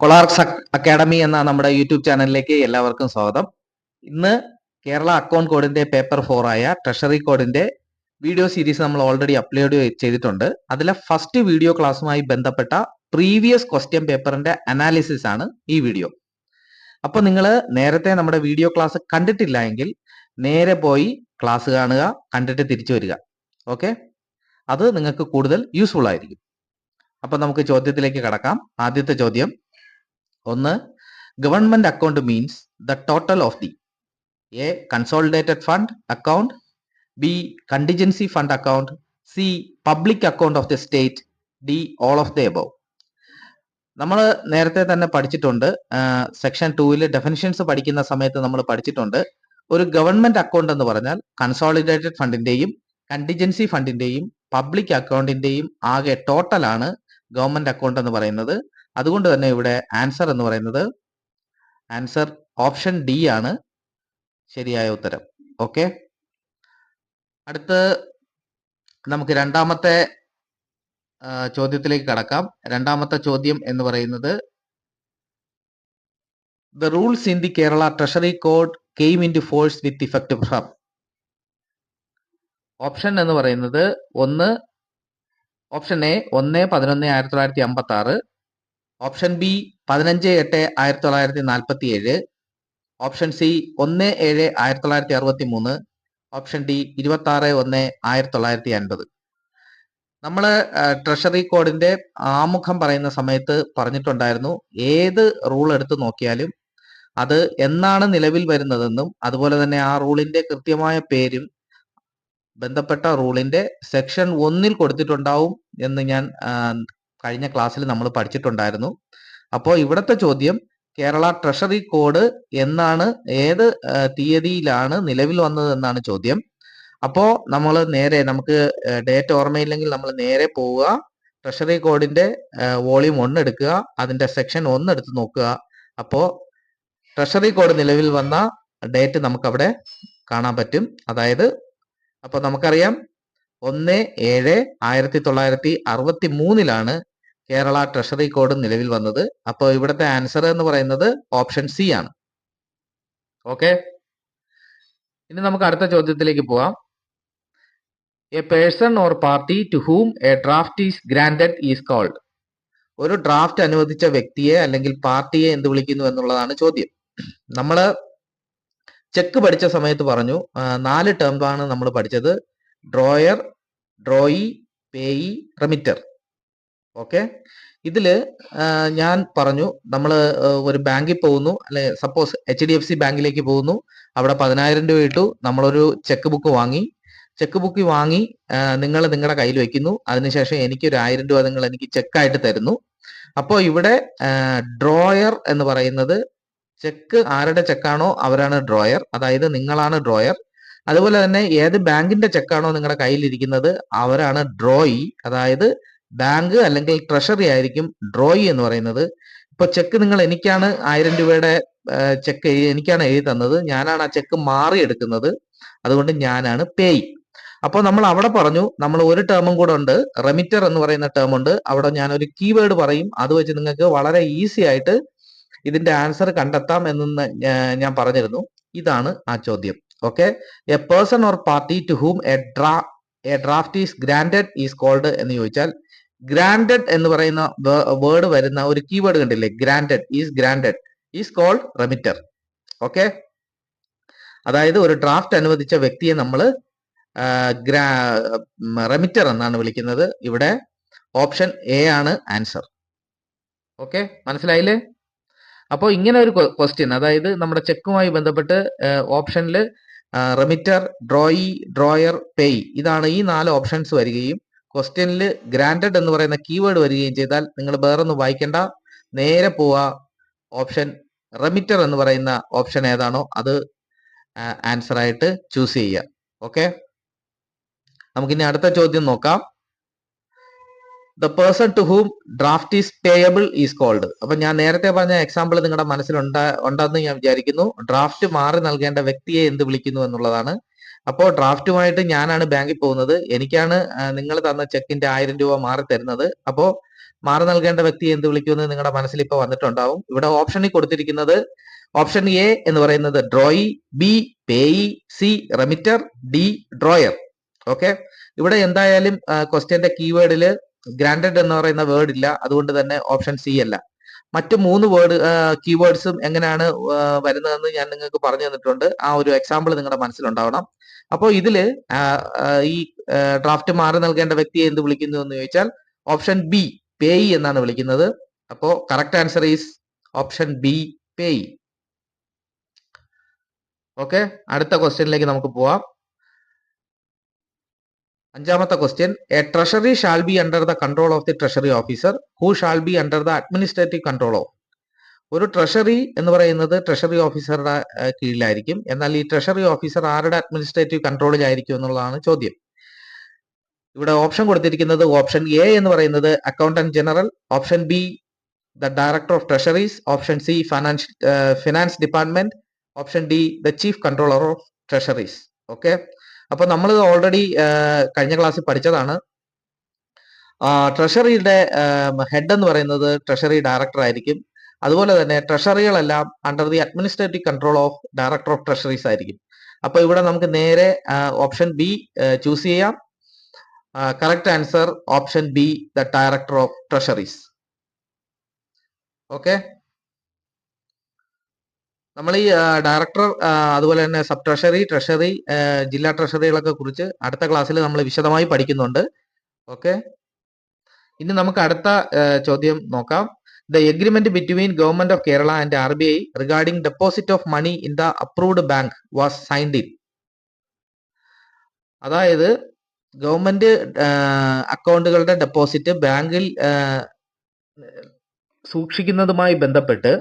കൊളാർക്സ് academy എന്ന നമ്മുടെ YouTube ചാനലിലേക്ക് എല്ലാവർക്കും സ്വാഗതം. ഇന്ന് കേരള അക്കൗണ്ട് കോഡിന്റെ പേപ്പർ 4 ആയ ട്രഷറി കോഡിന്റെ വീഡിയോ സീരീസ് നമ്മൾ ഓൾറെഡി അപ്ലോഡ് ചെയ്തിട്ടുണ്ട്. അതിലെ ഫസ്റ്റ് വീഡിയോ ക്ലാസ്സുമായി ബന്ധപ്പെട്ട പ്രീവിയസ് ക്വസ്റ്റ്യൻ പേപ്പറിന്റെ അനാലിസിസ് ആണ് ഈ വീഡിയോ. അപ്പൊ നിങ്ങൾ നേരത്തെ നമ്മുടെ വീഡിയോ ക്ലാസ് കണ്ടിട്ടില്ല എങ്കിൽ നേരെ പോയി ക്ലാസ് കാണുക, കണ്ടിട്ട് തിരിച്ചു വരിക. ഓക്കെ, അത് നിങ്ങൾക്ക് കൂടുതൽ യൂസ്ഫുൾ ആയിരിക്കും. അപ്പൊ നമുക്ക് ചോദ്യത്തിലേക്ക് കടക്കാം. ആദ്യത്തെ ചോദ്യം, ഒന്ന്, government account means the total of the A consolidated fund account, B contingency fund account, C public account of the state, D all of the above. നമ്മൾ നേരത്തെ തന്നെ പഠിച്ചിട്ടുണ്ട്. സെക്ഷൻ 2 ഡെഫിനിഷൻസ് പഠിക്കുന്ന സമയത്ത് നമ്മൾ പഠിച്ചിട്ടുണ്ട്. ഒരു ഗവൺമെന്റ് അക്കൗണ്ട് എന്ന് പറഞ്ഞാൽ കൺസോളിഡേറ്റഡ് ഫണ്ടിന്റെയും കണ്ടിജൻസി ഫണ്ടിന്റെയും പബ്ലിക് അക്കൗണ്ടിന്റെയും ആകെ ടോട്ടൽ ആണ് ഗവൺമെന്റ് അക്കൗണ്ട് എന്ന് പറയുന്നത്. അതുകൊണ്ട് തന്നെ ഇവിടെ ആൻസർ എന്ന് പറയുന്നത് ആൻസർ ഓപ്ഷൻ ഡി ആണ് ശരിയായ ഉത്തരം. ഓക്കെ, അടുത്ത് നമുക്ക് രണ്ടാമത്തെ ചോദ്യത്തിലേക്ക് കടക്കാം. രണ്ടാമത്തെ ചോദ്യം എന്ന് പറയുന്നത്, the rules in the Kerala treasury code came into force with effect from. Option എന്ന് പറയുന്നത് option A 1/11/1956, option B 15/8/1947, option C 1/7/1963, option D 26/1/1950. നമ്മൾ ട്രഷറി കോഡിന്റെ ആമുഖം പറയുന്ന സമയത്ത് പറഞ്ഞിട്ടുണ്ടായിരുന്നു, ഏത് റൂൾ എടുത്ത് നോക്കിയാലും അത് എന്നാണ് നിലവിൽ വരുന്നതെന്നും അതുപോലെ തന്നെ ആ റൂളിന്റെ കൃത്യമായ പേരും ബന്ധപ്പെട്ട റൂളിന്റെ സെക്ഷൻ 1 കൊടുത്തിട്ടുണ്ടാവും എന്ന് ഞാൻ കഴിഞ്ഞ ക്ലാസ്സിൽ നമ്മൾ പഠിച്ചിട്ടുണ്ടായിരുന്നു. അപ്പോൾ ഇവിടുത്തെ ചോദ്യം, കേരള ട്രഷറി കോഡ് എന്നാണ്, ഏത് തീയതിയിലാണ് നിലവിൽ വന്നത് എന്നാണ് ചോദ്യം. അപ്പോ നമ്മൾ നേരെ, നമുക്ക് ഡേറ്റ് ഓർമ്മയില്ലെങ്കിൽ നമ്മൾ നേരെ പോവുക, ട്രഷറി കോഡിന്റെ വോളിയം 1 എടുക്കുക, അതിന്റെ സെക്ഷൻ 1 എടുത്ത് നോക്കുക. അപ്പോ ട്രഷറി കോഡ് നിലവിൽ വന്ന ഡേറ്റ് നമുക്ക് അവിടെ കാണാൻ പറ്റും. അതായത് അപ്പൊ നമുക്കറിയാം 1/7/1963 കേരള ട്രഷറി കോഡ് നിലവിൽ വന്നത്. അപ്പോൾ ഇവിടുത്തെ ആൻസർ എന്ന് പറയുന്നത് ഓപ്ഷൻ സി ആണ്. ഓക്കെ, ഇനി നമുക്ക് അടുത്ത ചോദ്യത്തിലേക്ക് പോവാം. A person or party to whom a draft is granted is called. ഒരു ഡ്രാഫ്റ്റ് അനുവദിച്ച വ്യക്തിയെ അല്ലെങ്കിൽ പാർട്ടിയെ എന്ത് വിളിക്കുന്നു എന്നുള്ളതാണ് ചോദ്യം. നമ്മൾ ചെക്ക് പഠിച്ച സമയത്ത് പറഞ്ഞു 4 ടേംസാണ് നമ്മൾ പഠിച്ചത്: ഡ്രോയർ, ഡ്രോയി, പേയി, റെമിറ്റർ. ഓക്കെ, ഇതില് ഞാൻ പറഞ്ഞു, നമ്മൾ ഒരു ബാങ്കിൽ പോകുന്നു, അല്ലെ സപ്പോസ് HDFC ബാങ്കിലേക്ക് പോകുന്നു, അവിടെ 10,000 രൂപ ഇട്ടു, നമ്മളൊരു ചെക്ക് ബുക്ക് വാങ്ങി നിങ്ങൾ നിങ്ങളുടെ കയ്യിൽ വെക്കുന്നു. അതിനുശേഷം എനിക്ക് ഒരു 1000 രൂപ നിങ്ങൾ എനിക്ക് ചെക്കായിട്ട് തരുന്നു. അപ്പോൾ ഇവിടെ ഡ്രോയർ എന്ന് പറയുന്നത്, ചെക്ക് ആരുടെ ചെക്കാണോ അവരാണ് ഡ്രോയർ, അതായത് നിങ്ങളാണ് ഡ്രോയർ. അതുപോലെ തന്നെ ഏത് ബാങ്കിന്റെ ചെക്കാണോ നിങ്ങളുടെ കയ്യിലിരിക്കുന്നത് അവരാണ് ഡ്രോയി, അതായത് ബാങ്ക് അല്ലെങ്കിൽ ട്രഷറി ആയിരിക്കും ഡ്രോയി എന്ന് പറയുന്നത്. ഇപ്പൊ ചെക്ക് എനിക്കാണ് 1000 രൂപയുടെ ചെക്ക് എനിക്കാണ് എഴുതി തന്നത്, ഞാനാണ് ആ ചെക്ക് മാറിയെടുക്കുന്നത്, അതുകൊണ്ട് ഞാനാണ് പേയി. അപ്പോൾ നമ്മൾ അവിടെ പറഞ്ഞു, നമ്മൾ ഒരു ടേമും കൂടെ ഉണ്ട്, റെമിറ്റർ എന്ന് പറയുന്ന ടേം ഉണ്ട്. അവിടെ ഞാനൊരു കീവേഡ് പറയും, അത് വെച്ച് നിങ്ങൾക്ക് വളരെ ഈസി ആയിട്ട് ഇതിന്റെ ആൻസർ കണ്ടെത്താം എന്ന് ഞാൻ പറഞ്ഞിരുന്നു. ഇതാണ് ആ ചോദ്യം. Okay, a person or party to whom a draft is granted is called എന്ന് ചോദിച്ചാൽ, ഗ്രാൻഡഡ് എന്ന് പറയുന്ന വേർഡ് വരുന്ന ഒരു കീവേഡ് കണ്ടില്ലേ, ഗ്രാൻഡഡ് ഈസ് കോൾഡ് റെമിറ്റർ. ഓക്കെ, അതായത് ഒരു ഡ്രാഫ്റ്റ് അനുവദിച്ച വ്യക്തിയെ നമ്മൾ റെമിറ്റർ എന്നാണ് വിളിക്കുന്നത്. ഇവിടെ ഓപ്ഷൻ എ ആണ് ആൻസർ. ഓക്കെ, മനസ്സിലായില്ലേ? അപ്പോൾ ഇങ്ങനെ ഒരു ക്വസ്റ്റ്യൻ, അതായത് നമ്മുടെ ചെക്കുമായി ബന്ധപ്പെട്ട് ഓപ്ഷനിൽ റെമിറ്റർ, ഡ്രോയി, ഡ്രോയർ, പേയ്, ഇതാണ് ഈ 4 ഓപ്ഷൻസ് വരികയും ക്വസ്റ്റ്യനിൽ ഗ്രാൻഡഡ് എന്ന് പറയുന്ന കീവേഡ് വരികയും ചെയ്താൽ നിങ്ങൾ വേറൊന്നും വായിക്കേണ്ട, നേരെ പോവാ ഓപ്ഷൻ റെമിറ്റർ എന്ന് പറയുന്ന ഓപ്ഷൻ ഏതാണോ അത് ആൻസർ ആയിട്ട് ചൂസ് ചെയ്യുക. ഓക്കെ, നമുക്കിനി അടുത്ത ചോദ്യം നോക്കാം. The person to whom draft is payable is called. അപ്പൊ ഞാൻ നേരത്തെ പറഞ്ഞ എക്സാമ്പിൾ നിങ്ങളുടെ മനസ്സിലുണ്ടെന്ന് ഞാൻ വിചാരിക്കുന്നു. ഡ്രാഫ്റ്റ് മാറി നൽകേണ്ട വ്യക്തിയെ എന്ത് വിളിക്കുന്നു എന്നുള്ളതാണ്. അപ്പോൾ ഡ്രാഫ്റ്റുമായിട്ട് ഞാനാണ് ബാങ്കിൽ പോകുന്നത്, എനിക്കാണ് നിങ്ങൾ തന്ന ചെക്കിന്റെ 1000 രൂപ മാറി തരുന്നത്. അപ്പോൾ മാറി നൽകേണ്ട വ്യക്തിയെ എന്ത് വിളിക്കുമെന്ന് നിങ്ങളുടെ മനസ്സിൽ ഇപ്പോൾ വന്നിട്ടുണ്ടാവും. ഇവിടെ ഓപ്ഷനിൽ കൊടുത്തിരിക്കുന്നത് ഓപ്ഷൻ എ എന്ന് പറയുന്നത് drawee, B payee, C remitter, D drawer. Okay, ഇവിടെ എന്തായാലും ക്വസ്റ്റ്യന്റെ കീവേഡിൽ ഗ്രാൻഡഡ് എന്ന് പറയുന്ന വേർഡ് ഇല്ല, അതുകൊണ്ട് തന്നെ ഓപ്ഷൻ സി അല്ല. മറ്റു 3 കീവേഡ്സും എങ്ങനെയാണ് വരുന്നതെന്ന് ഞാൻ നിങ്ങൾക്ക് പറഞ്ഞു തന്നിട്ടുണ്ട്. ആ ഒരു എക്സാമ്പിൾ നിങ്ങളുടെ മനസ്സിലുണ്ടാവണം. അപ്പോൾ ഇതില് ഈ ഡ്രാഫ്റ്റ് മാറി നൽകേണ്ട വ്യക്തിയെ എന്ത് വിളിക്കുന്നു എന്ന് ചോദിച്ചാൽ ഓപ്ഷൻ ബി പേയി എന്നാണ് വിളിക്കുന്നത്. അപ്പോ correct answer is option B payee. Okay, അടുത്ത ക്വസ്റ്റ്യനിലേക്ക് നമുക്ക് പോവാം. 5ാമത്തെ question, A treasury shall be under the control of the treasury officer who shall be under the administrative control of. ഒരു ട്രഷറി എന്ന് പറയുന്നത് ട്രഷറി ഓഫീസറുടെ കീഴിലായിരിക്കും. എന്നാൽ ഈ ട്രഷറി ഓഫീസർ ആരുടെ അഡ്മിനിസ്ട്രേറ്റീവ് കൺട്രോളിലായിരിക്കും എന്നുള്ളതാണ് ചോദ്യം. ഇവിടെ ഓപ്ഷൻ കൊടുത്തിരിക്കുന്നത് ഓപ്ഷൻ എ എന്ന് പറയുന്നത് accountant general, option B the director of treasuries, option C finance department, option D the chief controller of treasuries. Okay, അപ്പൊ നമ്മൾ ഓൾറെഡി കഴിഞ്ഞ ക്ലാസ്സിൽ പഠിച്ചതാണ്. ട്രഷറിയുടെ ഹെഡ് എന്ന് പറയുന്നത് ട്രഷറി ഡയറക്ടർ ആയിരിക്കും. അതുപോലെ തന്നെ ട്രഷറികളെല്ലാം under the administrative control of director of treasuries ആയിരിക്കും. അപ്പൊ ഇവിടെ നമുക്ക് നേരെ ഓപ്ഷൻ ബി ചൂസ് ചെയ്യാം. Correct answer option B the director of treasuries. Okay, നമ്മൾ ഈ ഡയറക്ടർ അതുപോലെ തന്നെ സബ് ട്രഷറി, ട്രഷറി, ജില്ലാ ട്രഷറികളൊക്കെ കുറിച്ച് അടുത്ത ക്ലാസ്സിൽ നമ്മൾ വിശദമായി പഠിക്കുന്നുണ്ട്. ഓക്കെ, ഇനി നമുക്ക് അടുത്ത ചോദ്യം നോക്കാം. The agreement between Government of Kerala and RBI regarding deposit of money in the approved bank was signed in. അതായത് ഗവൺമെന്റ് അക്കൗണ്ടുകളുടെ ഡെപ്പോസിറ്റ് ബാങ്കിൽ സൂക്ഷിക്കുന്നതുമായി ബന്ധപ്പെട്ട്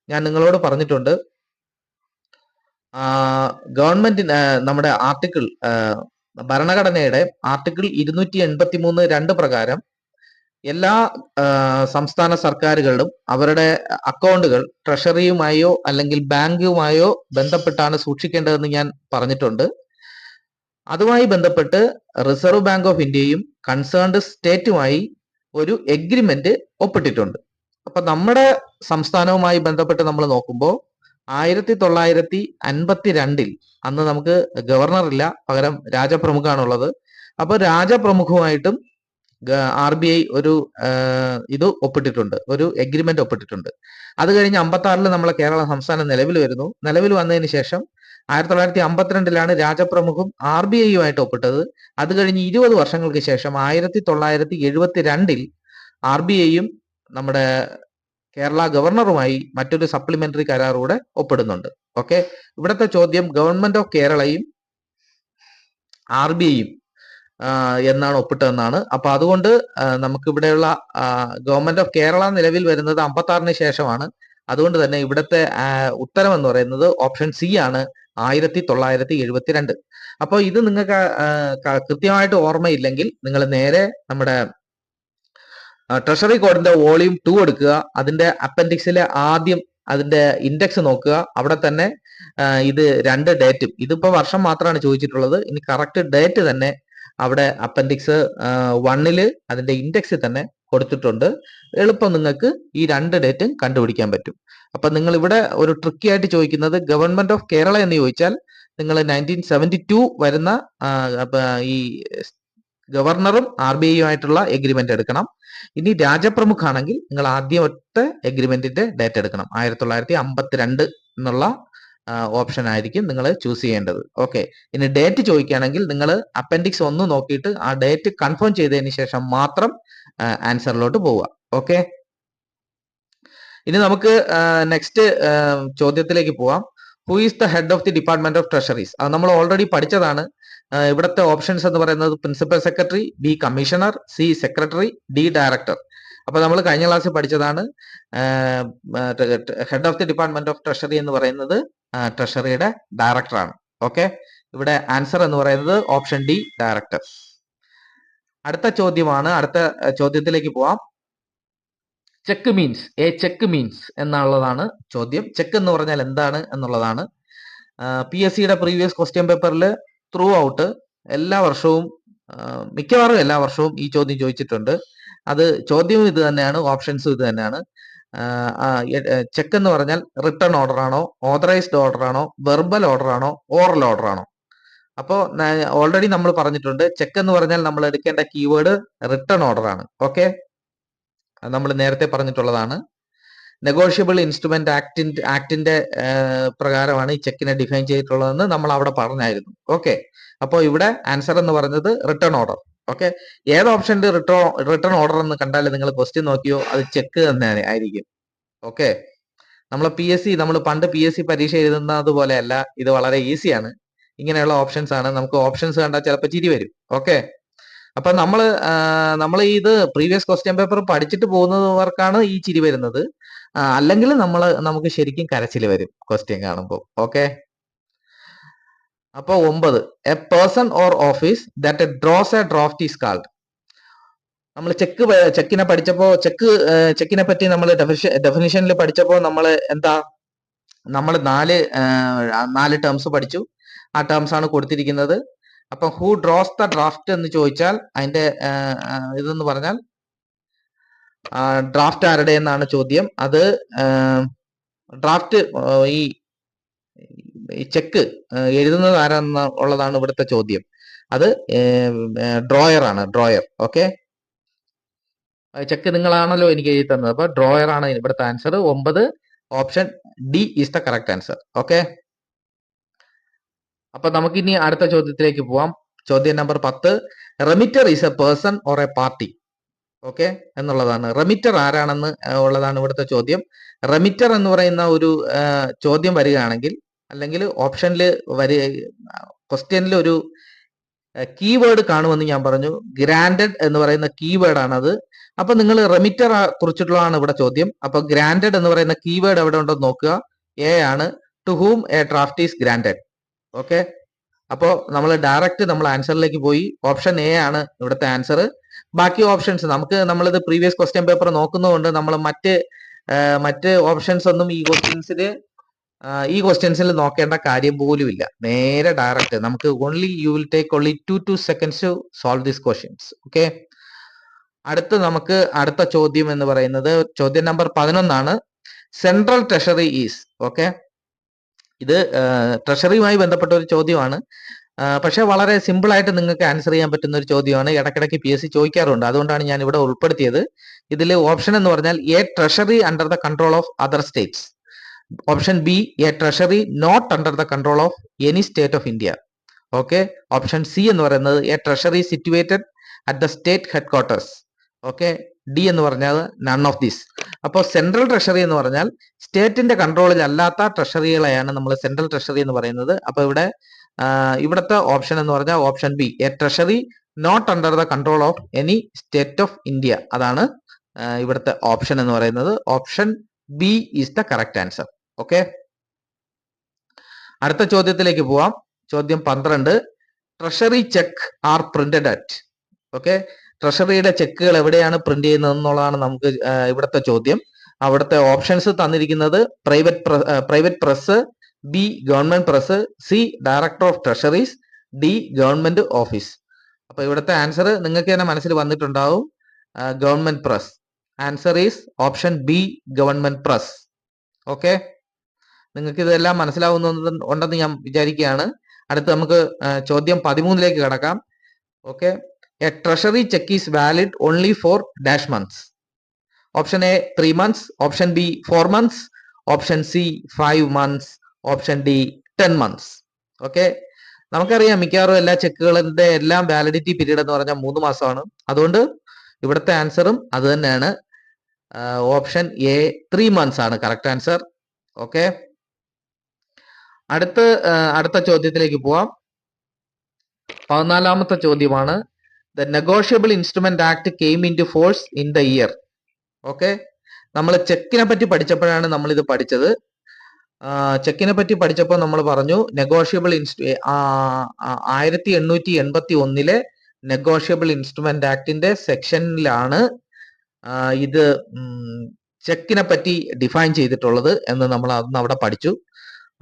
ഞാൻ നിങ്ങളോട് പറഞ്ഞിട്ടുണ്ട്. ഗവൺമെന്റ് നമ്മുടെ ആർട്ടിക്കിൾ ഭരണഘടനയുടെ ആർട്ടിക്കിൾ 283(2) പ്രകാരം എല്ലാ സംസ്ഥാന സർക്കാരുകളും അവരുടെ അക്കൗണ്ടുകൾ ട്രഷറിയുമായോ അല്ലെങ്കിൽ ബാങ്കുമായോ ബന്ധപ്പെട്ടാണ് സൂക്ഷിക്കേണ്ടതെന്ന് ഞാൻ പറഞ്ഞിട്ടുണ്ട്. അതുമായി ബന്ധപ്പെട്ട് റിസർവ് ബാങ്ക് ഓഫ് ഇന്ത്യയും കൺസേൺഡ് സ്റ്റേറ്റുമായി ഒരു എഗ്രിമെന്റ് ഒപ്പിട്ടിട്ടുണ്ട്. അപ്പൊ നമ്മുടെ സംസ്ഥാനവുമായി ബന്ധപ്പെട്ട് നമ്മൾ നോക്കുമ്പോൾ 1952 അന്ന് നമുക്ക് ഗവർണർ ഇല്ല, പകരം രാജപ്രമുഖാണുള്ളത്. അപ്പൊ രാജപ്രമുഖുമായിട്ടും RBI ഒരു ഇത് ഒപ്പിട്ടിട്ടുണ്ട്, ഒരു എഗ്രിമെന്റ് ഒപ്പിട്ടിട്ടുണ്ട്. അത് കഴിഞ്ഞ് 1956 നമ്മളെ കേരള സംസ്ഥാനം നിലവിൽ വരുന്നു. നിലവിൽ വന്നതിന് ശേഷം 1952 രാജപ്രമുഖും RBIയുമായിട്ട് ഒപ്പിട്ടത്. അത് കഴിഞ്ഞ് 20 വർഷങ്ങൾക്ക് ശേഷം 1972 RBIയും നമ്മുടെ കേരള ഗവർണറുമായി മറ്റൊരു സപ്ലിമെന്ററി കരാറൂടെ ഒപ്പിടുന്നുണ്ട്. ഓക്കെ, ഇവിടുത്തെ ചോദ്യം ഗവൺമെന്റ് ഓഫ് കേരളയും RBIയും എന്നാണ് ഒപ്പിട്ടതെന്നാണ്. അപ്പൊ അതുകൊണ്ട് നമുക്ക് ഇവിടെയുള്ള ഗവൺമെന്റ് ഓഫ് കേരള നിലവിൽ വരുന്നത് 1956 ശേഷമാണ്. അതുകൊണ്ട് തന്നെ ഇവിടുത്തെ ഉത്തരം എന്ന് പറയുന്നത് ഓപ്ഷൻ സി ആണ്, 1972. അപ്പോൾ ഇത് നിങ്ങൾക്ക് കൃത്യമായിട്ട് ഓർമ്മയില്ലെങ്കിൽ നിങ്ങൾ നേരെ നമ്മുടെ ട്രഷറി കോഡിന്റെ വോളിയം 2 എടുക്കുക, അതിന്റെ അപ്പൻഡിക്സിലെ ആദ്യം അതിന്റെ ഇൻഡെക്സ് നോക്കുക. അവിടെ തന്നെ ഇത് 2 ഡേറ്റും, ഇതിപ്പോ വർഷം മാത്രമാണ് ചോദിച്ചിട്ടുള്ളത്, ഇനി കറക്റ്റ് ഡേറ്റ് തന്നെ അവിടെ അപ്പൻഡിക്സ് 1 അതിന്റെ ഇൻഡെക്സിൽ തന്നെ കൊടുത്തിട്ടുണ്ട്. എളുപ്പം നിങ്ങൾക്ക് ഈ 2 ഡേറ്റും കണ്ടുപിടിക്കാൻ പറ്റും. അപ്പൊ നിങ്ങൾ ഇവിടെ ഒരു ട്രിക്കി ആയിട്ട് ചോദിക്കുന്നത് ഗവൺമെന്റ് ഓഫ് കേരള എന്ന് ചോദിച്ചാൽ നിങ്ങൾ 1972 വരുന്ന ഈ ഗവർണറും RBIയുമായിട്ടുള്ള എഗ്രിമെന്റ് എടുക്കണം. ഇനി രാജപ്രമുഖാണെങ്കിൽ നിങ്ങൾ ആദ്യമത്തെ എഗ്രിമെന്റിന്റെ ഡേറ്റ് എടുക്കണം. 1952 എന്നുള്ള ഓപ്ഷൻ ആയിരിക്കും നിങ്ങൾ ചൂസ് ചെയ്യേണ്ടത്. ഓക്കെ, ഇനി ഡേറ്റ് ചോദിക്കുകയാണെങ്കിൽ നിങ്ങൾ അപ്പൻഡിക്സ് 1 നോക്കിയിട്ട് ആ ഡേറ്റ് കൺഫേം ചെയ്തതിന് ശേഷം മാത്രം ആൻസറിലോട്ട് പോവുക. ഓക്കെ, ഇനി നമുക്ക് നെക്സ്റ്റ് ചോദ്യത്തിലേക്ക് പോവാം. Who is the head of the department of treasuries? അത് നമ്മൾ ഓൾറെഡി പഠിച്ചതാണ്. ഇവിടുത്തെ ഓപ്ഷൻസ് എന്ന് പറയുന്നത് principal secretary, B commissioner, C secretary, D director. അപ്പൊ നമ്മൾ കഴിഞ്ഞ ക്ലാസ്സിൽ പഠിച്ചതാണ്. Head of the department of treasury എന്ന് പറയുന്നത് ട്രഷറിയുടെ ഡയറക്ടറാണ്. ഓക്കെ, ഇവിടെ ആൻസർ എന്ന് പറയുന്നത് ഓപ്ഷൻ ഡി ഡയറക്ടർ. അടുത്ത ചോദ്യമാണ്, അടുത്ത ചോദ്യത്തിലേക്ക് പോവാം. ചെക്ക് മീൻസ്, ചെക്ക് മീൻസ് എന്നുള്ളതാണ് ചോദ്യം. ചെക്ക് എന്ന് പറഞ്ഞാൽ എന്താണ് എന്നുള്ളതാണ്. PSCയുടെ പ്രീവിയസ് ക്വസ്റ്റ്യൻ പേപ്പറിൽ ത്രൂ ഔട്ട് എല്ലാ വർഷവും, മിക്കവാറും എല്ലാ വർഷവും ഈ ചോദ്യം ചോദിച്ചിട്ടുണ്ട്. അത് ചോദ്യവും ഇത് തന്നെയാണ്, ഓപ്ഷൻസും ഇത് തന്നെയാണ്. ചെക്ക് എന്ന് പറഞ്ഞാൽ റിട്ടേൺ ഓർഡർ ആണോ, ഓതറൈസ്ഡ് ഓർഡർ ആണോ, വെർബൽ ഓർഡർ ആണോ, ഓറൽ ഓർഡർ ആണോ? അപ്പോൾ ഓൾറെഡി നമ്മൾ പറഞ്ഞിട്ടുണ്ട്, ചെക്ക് എന്ന് പറഞ്ഞാൽ നമ്മൾ എടുക്കേണ്ട കീവേഡ് റിട്ടേൺ ഓർഡർ ആണ്. ഓക്കെ, നമ്മൾ നേരത്തെ പറഞ്ഞിട്ടുള്ളതാണ്. നെഗോഷ്യബിൾ ഇൻസ്ട്രുമെന്റ് ആക്ടിന്റെ പ്രകാരമാണ് ഈ ചെക്കിനെ ഡിഫൈൻ ചെയ്തിട്ടുള്ളതെന്ന് നമ്മൾ അവിടെ പറഞ്ഞായിരുന്നു. ഓക്കെ, അപ്പോൾ ഇവിടെ ആൻസർ എന്ന് പറഞ്ഞത് റിട്ടേൺ ഓർഡർ. ഓക്കെ, ഏത് ഓപ്ഷന്റെ റിട്ടേൺ ഓർഡർ എന്ന് കണ്ടാൽ നിങ്ങൾ ക്വസ്റ്റ്യൻ നോക്കിയോ, അത് ചെക്ക് തന്നെ ആയിരിക്കും. ഓക്കെ, നമ്മൾ പണ്ട് പി എസ് സി പരീക്ഷ എഴുതുന്നത് പോലെയല്ല, ഇത് വളരെ ഈസിയാണ്. ഇങ്ങനെയുള്ള ഓപ്ഷൻസ് ആണ്. നമുക്ക് ഓപ്ഷൻസ് കണ്ടാൽ ചിലപ്പോൾ ചിരി വരും. ഓക്കെ, അപ്പൊ നമ്മൾ ഇത് പ്രീവിയസ് ക്വസ്റ്റ്യൻ പേപ്പർ പഠിച്ചിട്ട് പോകുന്നവർക്കാണ് ഈ ചിരി വരുന്നത്. അല്ലെങ്കിൽ നമുക്ക് ശരിക്കും കരച്ചിൽ വരും ക്വസ്റ്റ്യൻ കാണുമ്പോൾ. ഓക്കെ, അപ്പൊ 9, A person or office that draws A draft is called. നമ്മൾ ചെക്കിനെ പഠിച്ചപ്പോ ചെക്കിനെ പറ്റി നമ്മൾ ഡെഫിനിഷനിൽ പഠിച്ചപ്പോ നമ്മൾ 4 ടേംസ് പഠിച്ചു. ആ ടേംസ് ആണ് കൊടുത്തിരിക്കുന്നത്. അപ്പൊ ഹൂ ഡ്രോസ് ദ ഡ്രാഫ്റ്റ് എന്ന് ചോദിച്ചാൽ അതിന്റെ ഇതെന്ന് പറഞ്ഞാൽ ഡ്രാഫ്റ്റ് ആരുടെ എന്നാണ് ചോദ്യം. അത് ഡ്രാഫ്റ്റ് ഈ ചെക്ക് എഴുതുന്നത് ആരാന്ന് ഉള്ളതാണ് ഇവിടുത്തെ ചോദ്യം. അത് ഡ്രോയർ ആണ്, ഡ്രോയർ. ഓക്കെ, ചെക്ക് നിങ്ങളാണല്ലോ എനിക്ക് എഴുതി തന്നത്, അപ്പൊ ഡ്രോയർ ആണ് ഇവിടുത്തെ answer. 9, option D is the correct answer. Okay, അപ്പൊ നമുക്ക് ഇനി അടുത്ത ചോദ്യത്തിലേക്ക് പോവാം. ചോദ്യം number 10, remitter is a person or a party. Okay, എന്നുള്ളതാണ്. റെമിറ്റർ ആരാണെന്ന് ഉള്ളതാണ് ഇവിടുത്തെ ചോദ്യം. റെമിറ്റർ എന്ന് പറയുന്ന ഒരു ചോദ്യം വരികയാണെങ്കിൽ, അല്ലെങ്കിൽ ഓപ്ഷനിൽ ക്വസ്റ്റ്യനിൽ ഒരു കീവേഡ് കാണുമെന്ന് ഞാൻ പറഞ്ഞു. ഗ്രാൻഡഡ് എന്ന് പറയുന്ന കീവേഡ് ആണത്. അപ്പൊ നിങ്ങൾ റെമിറ്റർ കുറിച്ചിട്ടുള്ളതാണ് ഇവിടെ ചോദ്യം. അപ്പൊ ഗ്രാൻഡഡ് എന്ന് പറയുന്ന കീവേഡ് എവിടെ ഉണ്ടെന്ന് നോക്കുക. എ ആണ്, to whom a draft is granted. Okay, അപ്പോൾ നമ്മൾ ആൻസറിലേക്ക് പോയി. ഓപ്ഷൻ എ ആണ് ഇവിടുത്തെ ആൻസർ. ബാക്കി ഓപ്ഷൻസ് നമ്മളിത് പ്രീവിയസ് ക്വസ്റ്റ്യൻ പേപ്പർ നോക്കുന്നതുകൊണ്ട് നമ്മൾ മറ്റ് ഓപ്ഷൻസ് ഒന്നും ഈ ക്വസ്റ്റ്യൻസിൽ നോക്കേണ്ട കാര്യം പോലും ഇല്ല. നേരെ ഡയറക്റ്റ് നമുക്ക് you will take only 2 seconds to solve these questions. Okay, അടുത്ത ചോദ്യം എന്ന് പറയുന്നത് ചോദ്യം നമ്പർ 11 ആണ്. Central treasury is. ഓക്കെ, ഇത് ട്രഷറിയുമായി ബന്ധപ്പെട്ട ഒരു ചോദ്യമാണ്. പക്ഷെ വളരെ സിമ്പിൾ ആയിട്ട് നിങ്ങൾക്ക് ആൻസർ ചെയ്യാൻ പറ്റുന്ന ഒരു ചോദ്യമാണ്. ഇടയ്ക്കിടയ്ക്ക് പി എസ് സി ചോദിക്കാറുണ്ട്, അതുകൊണ്ടാണ് ഞാൻ ഇവിടെ ഉൾപ്പെടുത്തിയത്. ഇതിൽ ഓപ്ഷൻ എന്ന് പറഞ്ഞാൽ a treasury under the control of other states. Option B, A treasury not under the control of any state of India. Okay, option C എന്ന് പറയുന്നത് a treasury situated at the state headquarters. Okay, D എന്ന് പറഞ്ഞാൽ none of this. അപ്പോൾ central treasury എന്ന് പറഞ്ഞാൽ സ്റ്റേറ്റിന്റെ കൺട്രോളിൽ അല്ലാത്ത ട്രഷറികളെയാണ് നമ്മൾ സെൻട്രൽ ട്രഷറി എന്ന് പറയുന്നത്. അപ്പൊ ഇവിടുത്തെ ഓപ്ഷൻ എന്ന് പറഞ്ഞാൽ option B, A treasury not under the control of any state of India. അതാണ് ഇവിടുത്തെ ഓപ്ഷൻ എന്ന് പറയുന്നത്. Option B is the correct answer. Okay, അടുത്ത ചോദ്യത്തിലേക്ക് പോവാം. ചോദ്യം 12, treasury cheque are printed at. Okay, ട്രഷറിയുടെ ചെക്കുകൾ എവിടെയാണ് പ്രിന്റ് ചെയ്യുന്നത് എന്നുള്ളതാണ് നമുക്ക് ഇവിടുത്തെ ചോദ്യം. അവിടുത്തെ ഓപ്ഷൻസ് തന്നിരിക്കുന്നത് private press, B government press, C director of treasuries, D government office. അപ്പൊ ഇവിടുത്തെ ആൻസർ നിങ്ങൾക്ക് തന്നെ മനസ്സിൽ വന്നിട്ടുണ്ടാവും, government press. Answer is option B, government press. Okay, നിങ്ങൾക്ക് ഇതെല്ലാം മനസ്സിലാവുന്നുണ്ടെന്ന് ഞാൻ വിചാരിക്കുകയാണ്. അടുത്ത് നമുക്ക് ചോദ്യം 13ലേക്ക് കടക്കാം. Okay, a treasury cheque is valid only for dash months. Option A 3 months, option B 4 months, option C 5 months, option D 10 months. Okay, നമുക്കറിയാം മിക്കവാറും എല്ലാ ചെക്കുകളുടെ എല്ലാം വാലിഡിറ്റി പീരീഡ് എന്ന് പറഞ്ഞാൽ 3 മാസമാണ്. അതുകൊണ്ട് ഇവിടുത്തെ ആൻസറും അത് തന്നെയാണ്. ഓപ്ഷൻ എ 3 months ആണ് കറക്റ്റ് ആൻസർ. ഓക്കെ, അടുത്ത ചോദ്യത്തിലേക്ക് പോവാം. 14ാമത്തെ ചോദ്യമാണ്. The negotiable instrument act came into force in the year. Okay, നമ്മൾ ചെക്കിനെ പറ്റി പഠിച്ചപ്പോഴാണ് നമ്മൾ ഇത് പഠിച്ചത്. ചെക്കിനെ പറ്റി പഠിച്ചപ്പോൾ നമ്മൾ പറഞ്ഞു നെഗോഷ്യബിൾ 1881 നെഗോഷ്യബിൾ ഇൻസ്ട്രുമെന്റ് ആക്ടിന്റെ സെക്ഷനിലാണ് ഇത് ചെക്കിനെ പറ്റി ഡിഫൈൻ ചെയ്തിട്ടുള്ളത് എന്ന് നമ്മൾ അന്ന് അവിടെ പഠിച്ചു.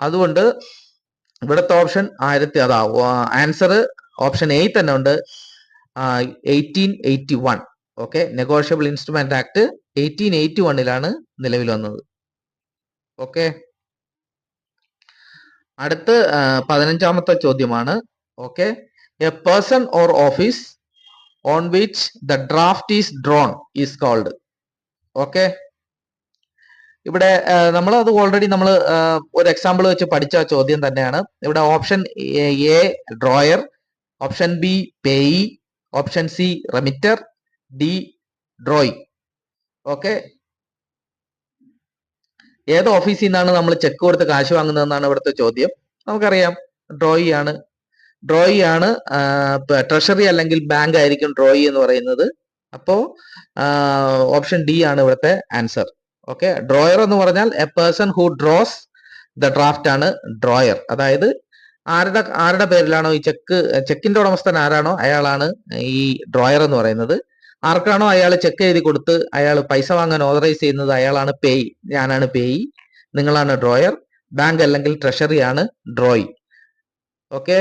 അതുകൊണ്ട് ഇവിടുത്തെ ഓപ്ഷൻ ആൻസർ ഓപ്ഷൻ എ തന്നെ ഉണ്ട്, 1881. ഓക്കെ, നെഗോഷ്യബിൾ ഇൻസ്ട്രുമെന്റ് ആക്ട് 1881 നിലവിൽ വന്നത്. ഓക്കെ, അടുത്ത് 15ാമത്തെ ചോദ്യമാണ്. Okay, a person or office on which the draft is drawn is called. Okay, ഇവിടെ നമ്മൾ അത് ഓൾറെഡി നമ്മൾ ഒരു എക്സാമ്പിൾ വെച്ച് പഠിച്ച ചോദ്യം തന്നെയാണ്. ഇവിടെ option A drawer, option B payee, option C remitter, D drawing. Okay, ഏത് ഓഫീസിൽ നിന്നാണ് നമ്മൾ ചെക്ക് കൊടുത്ത് കാശ് വാങ്ങുന്നതെന്നാണ് ഇവിടുത്തെ ചോദ്യം. നമുക്കറിയാം ഡ്രോയി ആണ്. ഡ്രോയി ആണ് ട്രഷറി അല്ലെങ്കിൽ ബാങ്ക് ആയിരിക്കും ഡ്രോയി എന്ന് പറയുന്നത്. അപ്പോ ഓപ്ഷൻ ഡി ആണ് ഇവിടുത്തെ ആൻസർ. ഓക്കെ, ഡ്രോയർ എന്ന് പറഞ്ഞാൽ A person who draws the draft ആണ് ഡ്രോയർ. അതായത് ആരുടെ പേരിലാണോ ഈ ചെക്കിന്റെ ഉടമസ്ഥൻ ആരാണോ അയാളാണ് ഈ ഡ്രോയർ എന്ന് പറയുന്നത്. ആർക്കാണോ അയാൾ ചെക്ക് എഴുതി കൊടുത്ത് അയാൾ പൈസ വാങ്ങാൻ ഓതറൈസ് ചെയ്യുന്നത് അയാളാണ് പേയി. ഞാനാണ് പേയി, നിങ്ങളാണ് ഡ്രോയർ. ബാങ്ക് അല്ലെങ്കിൽ ട്രഷറി ആണ് ഡ്രോയി. ഓക്കെ,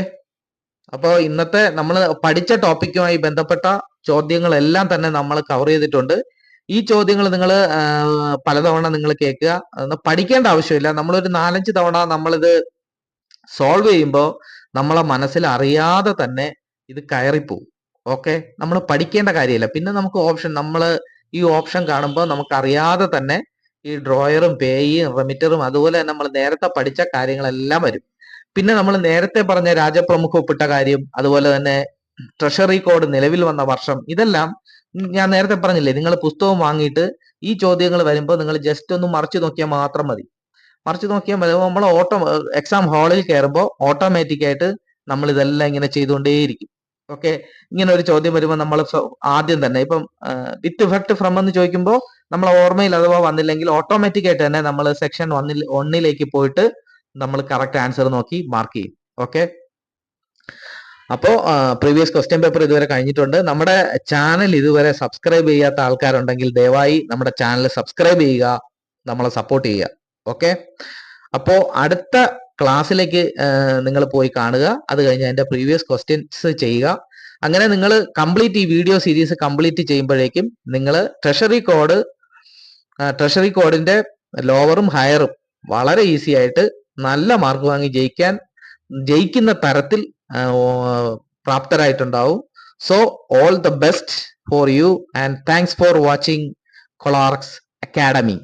അപ്പോൾ ഇന്നത്തെ നമ്മൾ പഠിച്ച ടോപ്പിക്കുമായി ബന്ധപ്പെട്ട ചോദ്യങ്ങളെല്ലാം തന്നെ നമ്മൾ കവർ ചെയ്തിട്ടുണ്ട്. ഈ ചോദ്യങ്ങൾ നിങ്ങൾ പലതവണ നിങ്ങൾ കേൾക്കുക, പഠിക്കേണ്ട ആവശ്യമില്ല. നമ്മളൊരു 4-5 തവണ നമ്മളിത് സോൾവ് ചെയ്യുമ്പോൾ നമ്മളെ മനസ്സിൽ അറിയാതെ തന്നെ ഇത് കയറിപ്പോവും. ഓക്കെ, നമ്മൾ പഠിക്കേണ്ട കാര്യമില്ല. പിന്നെ നമുക്ക് നമ്മൾ ഈ ഓപ്ഷൻ കാണുമ്പോൾ നമുക്ക് അറിയാതെ തന്നെ ഈ ഡ്രോയറും പേയും റെമിറ്ററും അതുപോലെ തന്നെ നമ്മൾ നേരത്തെ പഠിച്ച കാര്യങ്ങളെല്ലാം വരും. പിന്നെ നമ്മൾ നേരത്തെ പറഞ്ഞ രാജപ്രമുഖ ഒപ്പിട്ട കാര്യം, അതുപോലെ തന്നെ ട്രഷറി കോഡ് നിലവിൽ വന്ന വർഷം, ഇതെല്ലാം ഞാൻ നേരത്തെ പറഞ്ഞില്ലേ, നിങ്ങൾ പുസ്തകം വാങ്ങിയിട്ട് ഈ ചോദ്യങ്ങൾ വരുമ്പോൾ നിങ്ങൾ ജസ്റ്റ് ഒന്ന് മറിച്ചു നോക്കിയാൽ മാത്രം മതി. മറിച്ച് നോക്കിയാൽ മതി. നമ്മൾ എക്സാം ഹാളിൽ കയറുമ്പോൾ ഓട്ടോമാറ്റിക് ആയിട്ട് നമ്മൾ ഇതെല്ലാം ഇങ്ങനെ ചെയ്തുകൊണ്ടേയിരിക്കും. ഓക്കെ, ഇങ്ങനെ ഒരു ചോദ്യം വരുമ്പോൾ നമ്മൾ ആദ്യം തന്നെ ഇപ്പം വിത്ത് ഇഫക്ട് ഫ്രം എന്ന് ചോദിക്കുമ്പോൾ നമ്മൾ ഓർമ്മയിൽ അഥവാ വന്നില്ലെങ്കിൽ ഓട്ടോമാറ്റിക് ആയിട്ട് തന്നെ നമ്മൾ സെക്ഷൻ 1ലേക്ക് പോയിട്ട് നമ്മൾ കറക്റ്റ് ആൻസർ നോക്കി മാർക്ക് ചെയ്യും. ഓക്കെ, അപ്പോ പ്രീവിയസ് ക്വസ്റ്റ്യൻ പേപ്പർ ഇതുവരെ കഴിഞ്ഞിട്ടുണ്ട്. നമ്മുടെ ചാനൽ ഇതുവരെ സബ്സ്ക്രൈബ് ചെയ്യാത്ത ആൾക്കാരുണ്ടെങ്കിൽ ദയവായി നമ്മുടെ ചാനൽ സബ്സ്ക്രൈബ് ചെയ്യുക, നമ്മളെ സപ്പോർട്ട് ചെയ്യുക. ഓക്കെ, അപ്പോ അടുത്ത ക്ലാസ്സിലേക്ക് നിങ്ങൾ പോയി കാണുക. അത് കഴിഞ്ഞ് അതിന്റെ പ്രീവിയസ് ക്വസ്റ്റ്യൻസ് ചെയ്യുക. അങ്ങനെ നിങ്ങൾ കംപ്ലീറ്റ് ഈ വീഡിയോ സീരീസ് കംപ്ലീറ്റ് ചെയ്യുമ്പോഴേക്കും നിങ്ങൾ ട്രഷറി കോഡിന്റെ ലോവറും ഹയറും വളരെ ഈസി ആയിട്ട് നല്ല മാർക്ക് വാങ്ങി ജയിക്കുന്ന തരത്തിൽ പ്രാപ്തരായിട്ടുണ്ടാവും. So all the best for you and thanks for watching കൊളാർക്സ് അക്കാഡമി.